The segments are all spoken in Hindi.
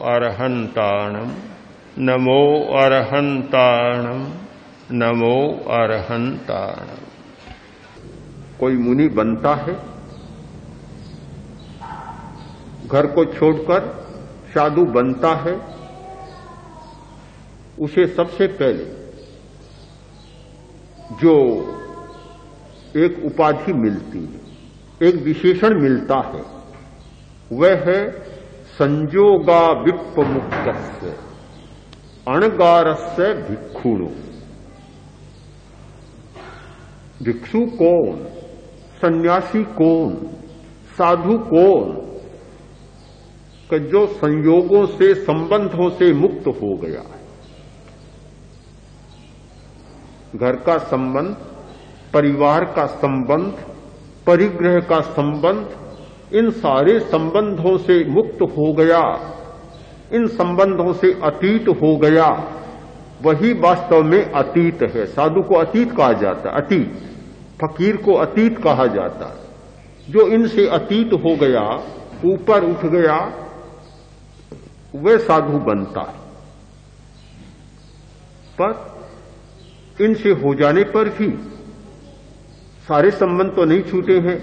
अरहंताणम नमो अरहंताणम नमो अरहंताणम। कोई मुनि बनता है, घर को छोड़कर साधु बनता है, उसे सबसे पहले जो एक उपाधि मिलती है, एक विशेषण मिलता है, वह है संजोगा विप्पमुक्तस्य अणगारस्य भिक्षुणो। भिक्षु कौन, सन्यासी कौन, साधु कौन? कि जो संयोगों से, संबंधों से मुक्त हो गया है। घर का संबंध, परिवार का संबंध, परिग्रह का संबंध, इन सारे संबंधों से मुक्त हो गया, इन संबंधों से अतीत हो गया, वही वास्तव में अतीत है। साधु को अतीत कहा जाता है, अतीत। फकीर को अतीत कहा जाता है। जो इनसे अतीत हो गया, ऊपर उठ गया, वह साधु बनता है। पर इनसे हो जाने पर भी सारे संबंध तो नहीं छूटे हैं।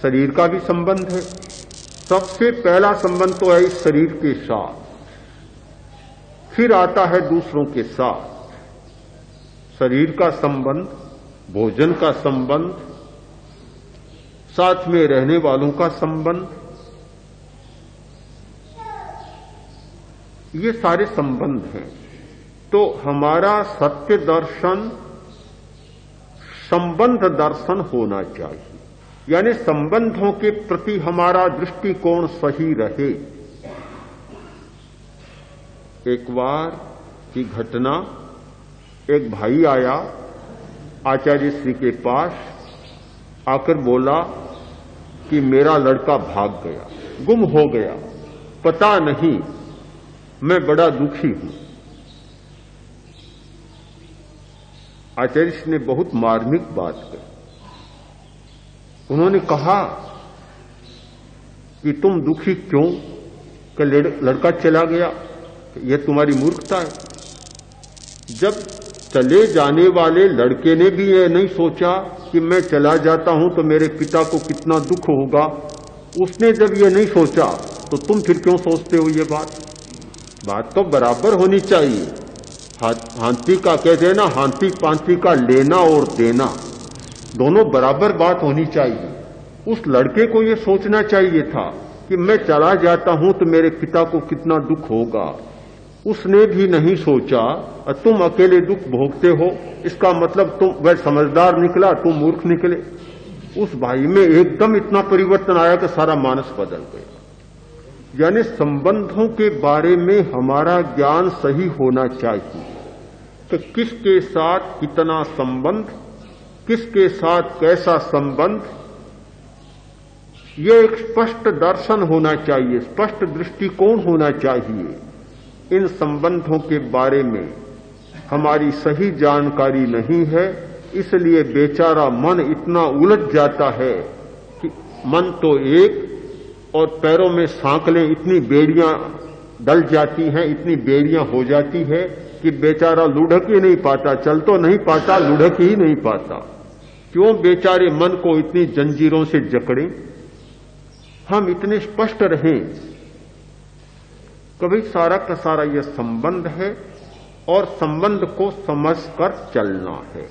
शरीर का भी संबंध है। सबसे पहला संबंध तो है इस शरीर के साथ, फिर आता है दूसरों के साथ। शरीर का संबंध, भोजन का संबंध, साथ में रहने वालों का संबंध, ये सारे संबंध हैं। तो हमारा सत्य दर्शन संबंध दर्शन होना चाहिए, यानी संबंधों के प्रति हमारा दृष्टिकोण सही रहे। एक बार की घटना, एक भाई आया आचार्य श्री के पास, आकर बोला कि मेरा लड़का भाग गया, गुम हो गया, पता नहीं, मैं बड़ा दुखी हूं। आचार्य श्री ने बहुत मार्मिक बात कही। उन्होंने कहा कि तुम दुखी क्यों? कि लड़का चला गया। यह तुम्हारी मूर्खता है। जब चले जाने वाले लड़के ने भी यह नहीं सोचा कि मैं चला जाता हूं तो मेरे पिता को कितना दुख होगा, उसने जब यह नहीं सोचा तो तुम फिर क्यों सोचते हो? ये बात तो बराबर होनी चाहिए। हाथी का कहते हैं ना, हाथी पांति का लेना और देना, दोनों बराबर बात होनी चाहिए। उस लड़के को यह सोचना चाहिए था कि मैं चला जाता हूं तो मेरे पिता को कितना दुख होगा। उसने भी नहीं सोचा और तुम अकेले दुख भोगते हो, इसका मतलब तुम वह समझदार निकला, तुम मूर्ख निकले। उस भाई में एकदम इतना परिवर्तन आया कि सारा मानस बदल गया। यानी संबंधों के बारे में हमारा ज्ञान सही होना चाहिए कि किसके साथ कितना संबंध, किसके साथ कैसा संबंध, यह एक स्पष्ट दर्शन होना चाहिए, स्पष्ट दृष्टिकोण होना चाहिए। इन संबंधों के बारे में हमारी सही जानकारी नहीं है, इसलिए बेचारा मन इतना उलझ जाता है कि मन तो एक और पैरों में सांकलें इतनी बेड़ियां डल जाती हैं, इतनी बेड़ियां हो जाती है कि बेचारा लुढ़क ही नहीं पाता, चल तो नहीं पाता, लुढ़क ही नहीं पाता। क्यों बेचारे मन को इतनी जंजीरों से जकड़ें? हम इतने स्पष्ट रहें, कभी सारा का सारा यह संबंध है और संबंध को समझकर चलना है।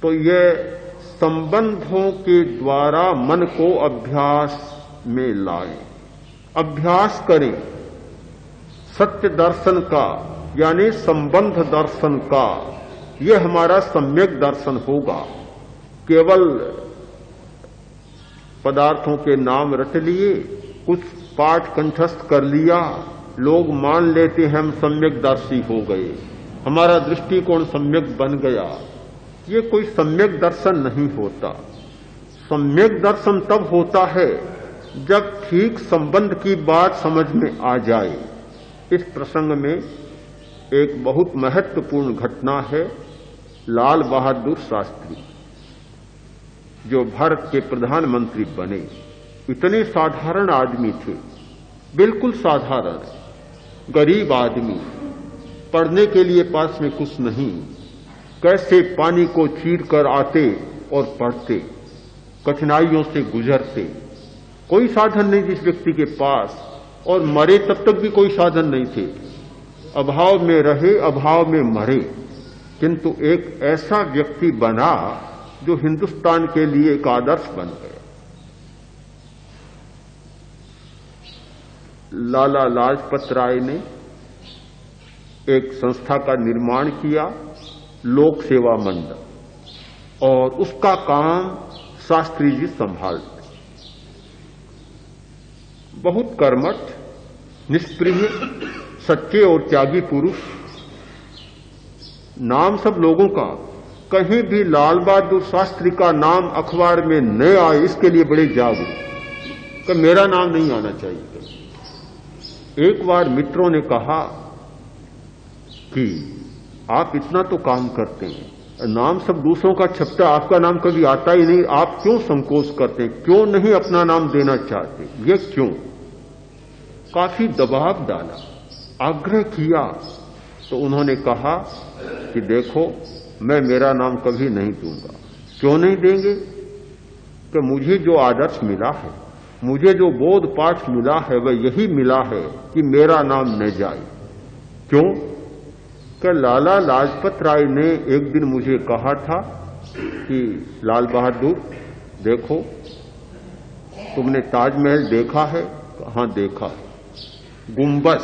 तो यह संबंधों के द्वारा मन को अभ्यास में लाएं, अभ्यास करें सत्य दर्शन का, यानी संबंध दर्शन का। यह हमारा सम्यक दर्शन होगा। केवल पदार्थों के नाम रट लिए, कुछ पाठ कंठस्थ कर लिया, लोग मान लेते हैं हम सम्यक दर्शी हो गए, हमारा दृष्टिकोण सम्यक बन गया। ये कोई सम्यक दर्शन नहीं होता। सम्यक दर्शन तब होता है जब ठीक संबंध की बात समझ में आ जाए। इस प्रसंग में एक बहुत महत्वपूर्ण घटना है। लाल बहादुर शास्त्री जो भारत के प्रधानमंत्री बने, इतने साधारण आदमी थे, बिल्कुल साधारण, गरीब आदमी, पढ़ने के लिए पास में कुछ नहीं, कैसे पानी को चीर कर आते और पढ़ते, कठिनाइयों से गुजरते, कोई साधन नहीं जिस व्यक्ति के पास, और मरे तब तक भी कोई साधन नहीं थे, अभाव में रहे, अभाव में मरे, किंतु एक ऐसा व्यक्ति बना जो हिंदुस्तान के लिए एक आदर्श बन गया। लाला लाजपत राय ने एक संस्था का निर्माण किया, लोक सेवा मंडल, और उसका काम शास्त्री जी संभालते। बहुत कर्मठ, निष्प्रिय, सच्चे और त्यागी पुरुष। नाम सब लोगों का, कहीं भी लाल बहादुर शास्त्री का नाम अखबार में न आए इसके लिए बड़े जागरूक कि मेरा नाम नहीं आना चाहिए। एक बार मित्रों ने कहा कि आप इतना तो काम करते हैं, नाम सब दूसरों का छपता, आपका नाम कभी आता ही नहीं, आप क्यों संकोच करते हैं, क्यों नहीं अपना नाम देना चाहते, ये क्यों? काफी दबाव डाला, आग्रह किया, तो उन्होंने कहा कि देखो, मैं मेरा नाम कभी नहीं दूंगा। क्यों नहीं देंगे? कि मुझे जो आदर्श मिला है, मुझे जो बोध पाठ मिला है, वह यही मिला है कि मेरा नाम न जाए। क्यों? कि लाला लाजपत राय ने एक दिन मुझे कहा था कि लाल बहादुर देखो, तुमने ताजमहल देखा है? हाँ देखा है। गुंबद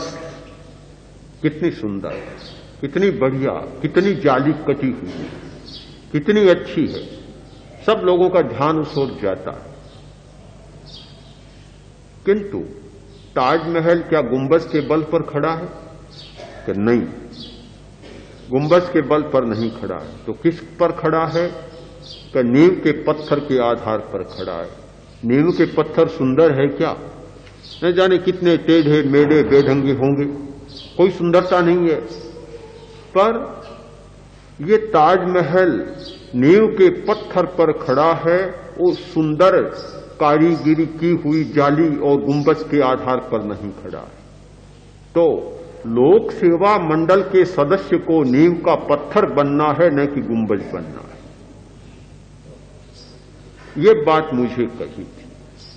कितनी सुंदर, कितनी बढ़िया, कितनी जाली कटी हुई है, कितनी अच्छी है, सब लोगों का ध्यान उस ओर जाता है। किंतु ताजमहल क्या गुंबद के बल पर खड़ा है? कि नहीं, गुंबद के बल पर नहीं खड़ा है। तो किस पर खड़ा है? कि नींव के पत्थर के आधार पर खड़ा है। नींव के पत्थर सुंदर है क्या? न जाने कितने टेढ़े मेढ़े बेढंगे होंगे, कोई सुंदरता नहीं है। पर ये ताजमहल नींव के पत्थर पर खड़ा है, वो सुंदर कारीगिरी की हुई जाली और गुंबद के आधार पर नहीं खड़ा है। तो लोक सेवा मंडल के सदस्य को नींव का पत्थर बनना है, न कि गुंबद बनना है। ये बात मुझे कही थी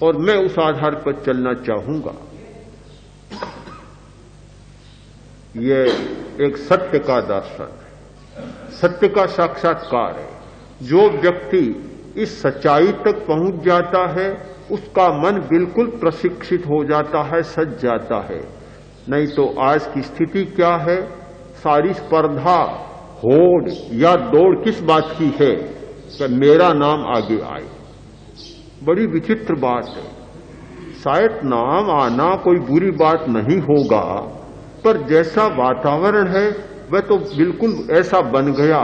और मैं उस आधार पर चलना चाहूंगा। ये एक सत्य का दर्शन है, सत्य का साक्षात्कार है। जो व्यक्ति इस सच्चाई तक पहुंच जाता है, उसका मन बिल्कुल प्रशिक्षित हो जाता है, सज जाता है। नहीं तो आज की स्थिति क्या है? सारी स्पर्धा, होड़ या दौड़ किस बात की है? कि मेरा नाम आगे आए। बड़ी विचित्र बात है। शायद नाम आना कोई बुरी बात नहीं होगा, पर जैसा वातावरण है वह तो बिल्कुल ऐसा बन गया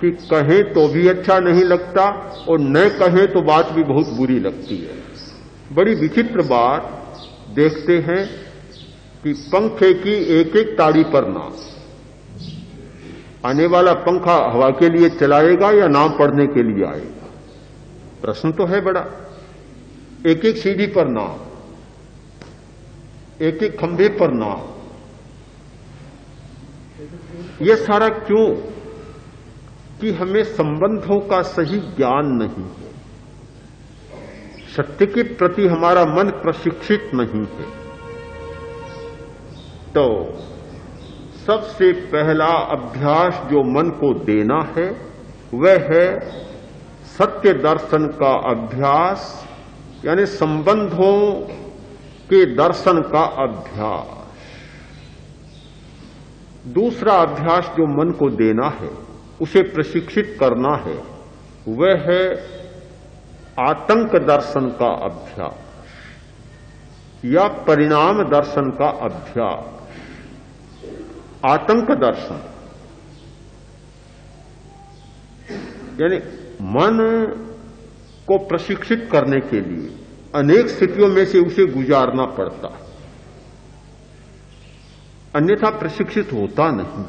कि कहें तो भी अच्छा नहीं लगता और न कहें तो बात भी बहुत बुरी लगती है। बड़ी विचित्र बात देखते हैं कि पंखे की एक एक ताड़ी पर नाम। आने वाला पंखा हवा के लिए चलाएगा या नाम पढ़ने के लिए आएगा? प्रश्न तो है बड़ा। एक एक सीढ़ी पर नाम, एक एक खंभे पर नाम। यह सारा क्यों? कि हमें संबंधों का सही ज्ञान नहीं है, सत्य के प्रति हमारा मन प्रशिक्षित नहीं है। तो सबसे पहला अभ्यास जो मन को देना है वह है सत्य दर्शन का अभ्यास, यानी संबंधों के दर्शन का अभ्यास। दूसरा अभ्यास जो मन को देना है, उसे प्रशिक्षित करना है, वह है आतंक दर्शन का अभ्यास या परिणाम दर्शन का अभ्यास। आतंक दर्शन यानी मन को प्रशिक्षित करने के लिए अनेक स्थितियों में से उसे गुजारना पड़ता है, अन्यथा प्रशिक्षित होता नहीं।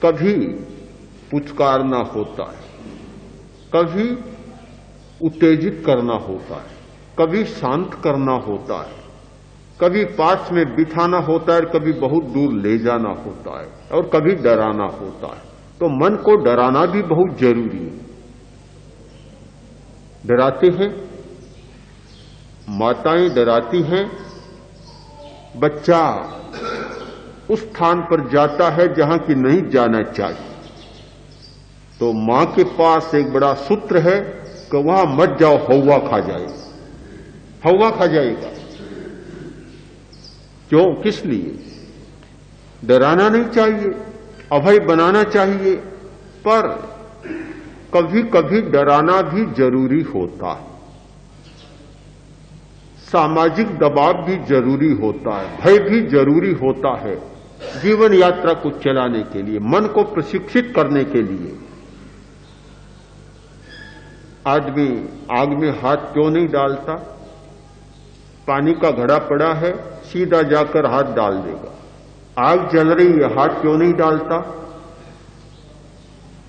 कभी पुचकारना होता है, कभी उत्तेजित करना होता है, कभी शांत करना होता है, कभी पास में बिठाना होता है, कभी बहुत दूर ले जाना होता है, और कभी डराना होता है। तो मन को डराना भी बहुत जरूरी है। डराते हैं, माताएं डराती हैं, बच्चा उस स्थान पर जाता है जहां की नहीं जाना चाहिए। तो मां के पास एक बड़ा सूत्र है कि वहां मत जाओ, हौवा खा जाएगा, हौवा खा जाएगा। क्यों, किस लिए? डराना नहीं चाहिए, अभय बनाना चाहिए, पर कभी कभी डराना भी जरूरी होता है। सामाजिक दबाव भी जरूरी होता है, भय भी जरूरी होता है जीवन यात्रा को चलाने के लिए, मन को प्रशिक्षित करने के लिए। आदमी आग में हाथ क्यों नहीं डालता? पानी का घड़ा पड़ा है, सीधा जाकर हाथ डाल देगा। आग जल रही है, हाथ क्यों नहीं डालता?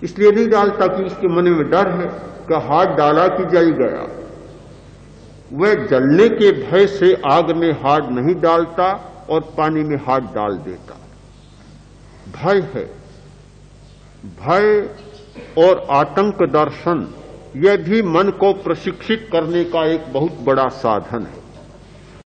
इसलिए नहीं डालता कि उसके मन में डर है कि हाथ डाला कि जल गया। वह जलने के भय से आग में हाथ नहीं डालता और पानी में हाथ डाल देता। भय है। भय और आतंक दर्शन, यह भी मन को प्रशिक्षित करने का एक बहुत बड़ा साधन है।